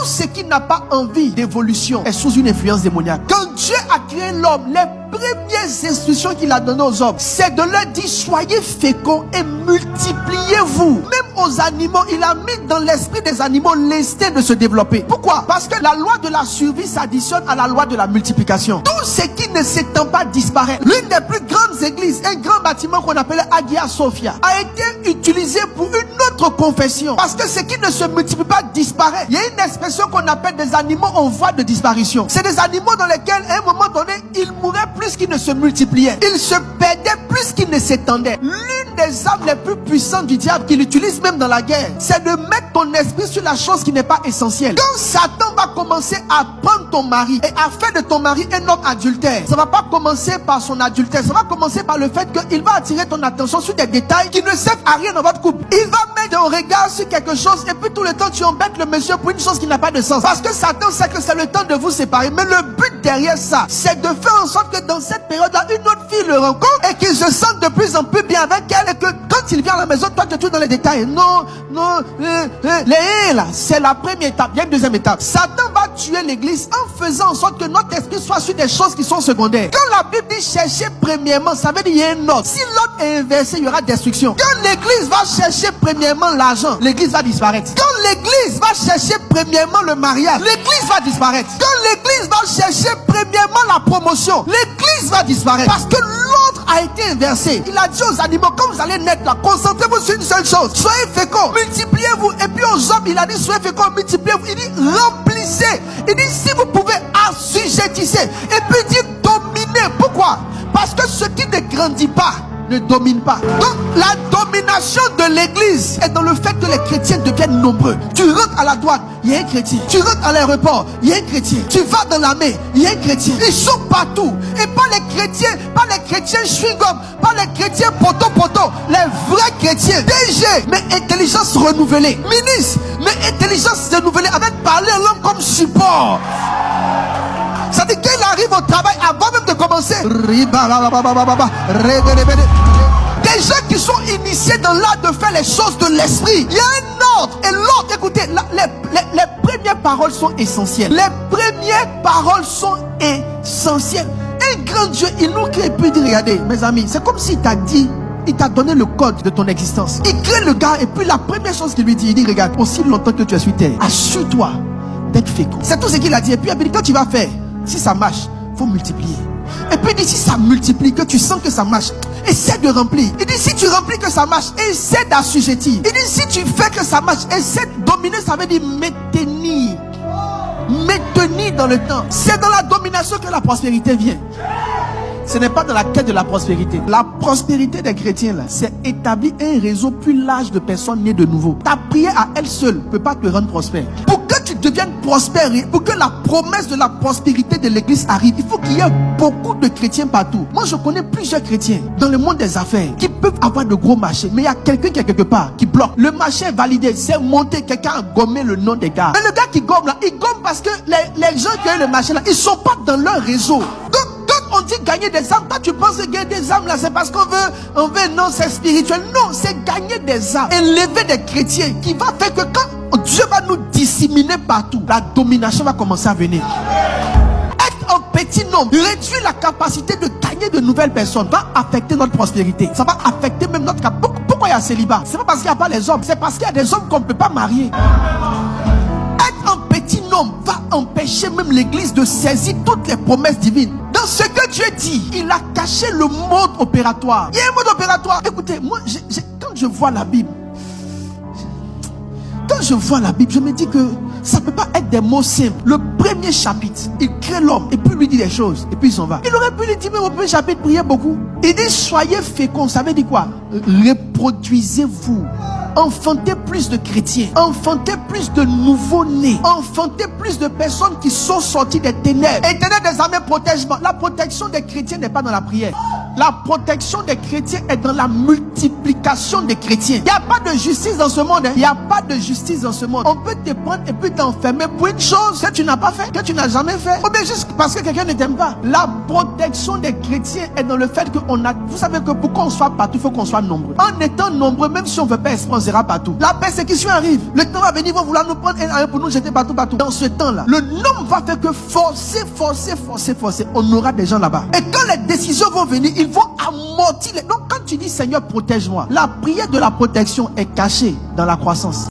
Tout ce qui n'a pas envie d'évolution est sous une influence démoniaque. Quand Dieu a créé l'homme, les premières instructions qu'il a données aux hommes, c'est de leur dire soyez féconds et multipliez-vous. Même aux animaux, il a mis dans l'esprit des animaux l'instinct de se développer. Pourquoi? Parce que la loi de la survie s'additionne à la loi de la multiplication. Tout ce qui ne s'étend pas disparaît. L'une des plus grandes églises, un grand bâtiment qu'on appelait Hagia Sophia, a été utilisé pour une autre confession. Parce que ce qui ne se multiplie pas disparaît. Il y a une expression qu'on appelle des animaux en voie de disparition. C'est des animaux dans lesquels, à un moment donné, ils mouraient plus qu'ils ne se multipliaient. Ils se perdaient plus qu'ils ne s'étendaient. L'une des armes les plus puissantes du diable, qu'il utilise même dans la guerre, c'est de mettre ton esprit sur la chose qui n'est pas essentielle. Quand Satan va commencer à prendre ton mari et à faire de ton mari un homme adultère, ça ne va pas commencer par son adultère, ça va commencer par le fait qu'il va attirer ton attention sur des détails qui ne servent à rien dans votre couple. Il va mettre un regard sur quelque chose et puis tout le temps tu embêtes le monsieur pour une chose qui n'a pas de sens. Parce que Satan sait que c'est le temps de vous séparer. Mais le but derrière ça, c'est de faire en sorte que dans cette période-là, une autre fille le rencontre et qu'il se sente de plus en plus bien avec elle et que quand il vient à la maison, toi tu es tout dans les détails. Non, les là, c'est la première étape. Il y a une deuxième étape. Satan va tuer l'église en faisant en sorte que notre esprit soit sur des choses qui sont secondaires. Quand la Bible dit chercher premièrement, ça veut dire il y a un ordre. Si l'ordre est inversé, il y aura destruction. Quand l'église va chercher premièrement l'argent, l'église va disparaître. Quand l'église va chercher premièrement le mariage, l'église va disparaître. Quand l'église va chercher premièrement la promotion, l'église va disparaître. Parce que l'ordre a été inversé. Il a dit aux animaux, quand vous allez naître là, concentrez-vous sur une seule chose. Soyez féconds, multipliez-vous. Et puis aux hommes, il a dit soyez féconds, multipliez-vous. Il dit remplissez. Il dit si vous pouvez, assujettissez. Et puis il dit dominez. Pourquoi? Parce que ce qui ne grandit pas ne domine pas. Donc la domination de l'église est dans le fait que les chrétiens deviennent nombreux. Tu rentres à la douane, il y a un chrétien. Tu rentres à l'aéroport, il y a un chrétien. Tu vas dans l'armée, il y a un chrétien. Ils sont partout. Et pas les chrétiens chewing-gum, pas les chrétiens poteau, les vrais chrétiens. DG, mais intelligence renouvelée. Ministre, mais intelligence renouvelée avec parler en langue comme support. Ça dit qu'il arrive au travail avant même de commencer. Des gens qui sont initiés dans l'art de faire les choses de l'esprit. Il y a un ordre. Et l'ordre, écoutez, les premières paroles sont essentielles. Les premières paroles sont essentielles. Un grand Dieu, il nous crée et puis il dit, regardez, mes amis, c'est comme s'il t'a dit, il t'a donné le code de ton existence. Il crée le gars et puis la première chose qu'il lui dit, il dit, regarde, aussi longtemps que tu es sur terre, assure-toi d'être fécond. C'est tout ce qu'il a dit. Et puis, quand tu vas faire, si ça marche, il faut multiplier. Et puis il dit, si ça multiplie, que tu sens que ça marche, essaie de remplir. Il dit, si tu remplis que ça marche, essaie d'assujettir. Il dit, si tu fais que ça marche, essaie de dominer, ça veut dire maintenir. Maintenir dans le temps. C'est dans la domination que la prospérité vient. Ce n'est pas dans la quête de la prospérité. La prospérité des chrétiens, là, c'est établir un réseau plus large de personnes nées de nouveau. Ta prière à elle seule ne peut pas te rendre prospère. Pour que tu deviennes prospère, pour que la promesse de la prospérité de l'église arrive, il faut qu'il y ait beaucoup de chrétiens partout. Moi, je connais plusieurs chrétiens dans le monde des affaires qui peuvent avoir de gros marchés, mais il y a quelqu'un qui est quelque part qui bloque. Le marché est validé, c'est monté, quelqu'un a gommé le nom des gars. Mais le gars qui gomme là, il gomme parce que les gens qui ont le marché là, ils sont pas dans leur réseau. Donc, on dit gagner des âmes. Toi, tu penses que gagner des âmes là, c'est parce qu'on veut, non, c'est spirituel. Non, c'est gagner des âmes. Élever des chrétiens qui va faire que quand Dieu va nous disséminer partout, la domination va commencer à venir. Être un petit nombre, réduire la capacité de gagner de nouvelles personnes va affecter notre prospérité. Ça va affecter même notre capacité. Pourquoi il y a célibat? C'est pas parce qu'il n'y a pas les hommes, c'est parce qu'il y a des hommes qu'on ne peut pas marier. Être un petit nombre va empêcher même l'église de saisir toutes les promesses divines. Dans ce que Dieu dit, il a caché le mode opératoire. Il y a un mode opératoire. Écoutez, moi, quand je vois la Bible, je me dis que ça ne peut pas être des mots simples. Le premier chapitre, il crée l'homme et puis lui dit des choses et puis il s'en va. Il aurait pu lui dire, mais au premier chapitre, priez beaucoup. Il dit, soyez féconds. Ça veut dire quoi? Reproduisez-vous. Enfantez plus de chrétiens, enfantez plus de nouveaux-nés, enfantez plus de personnes qui sont sorties des ténèbres. Éternel des armées, protège-moi. La protection des chrétiens n'est pas dans la prière. La protection des chrétiens est dans la multiplication des chrétiens. Il n'y a pas de justice dans ce monde. Il n'y a pas de justice dans ce monde. On peut te prendre et puis t'enfermer pour une chose que tu n'as pas fait, que tu n'as jamais fait. Ou bien juste parce que quelqu'un ne t'aime pas. La protection des chrétiens est dans le fait qu'on a... Vous savez que pour qu'on soit partout, il faut qu'on soit nombreux. En étant nombreux, même si on ne veut pas expansion, sera partout. La persécution arrive. Le temps va venir, ils vont vouloir nous prendre un à un pour nous jeter partout. Dans ce temps-là, le nom va faire que forcer, on aura des gens là-bas. Et quand les décisions vont venir, ils vont amortir. Donc quand tu dis Seigneur, protège-moi, la prière de la protection est cachée dans la croissance.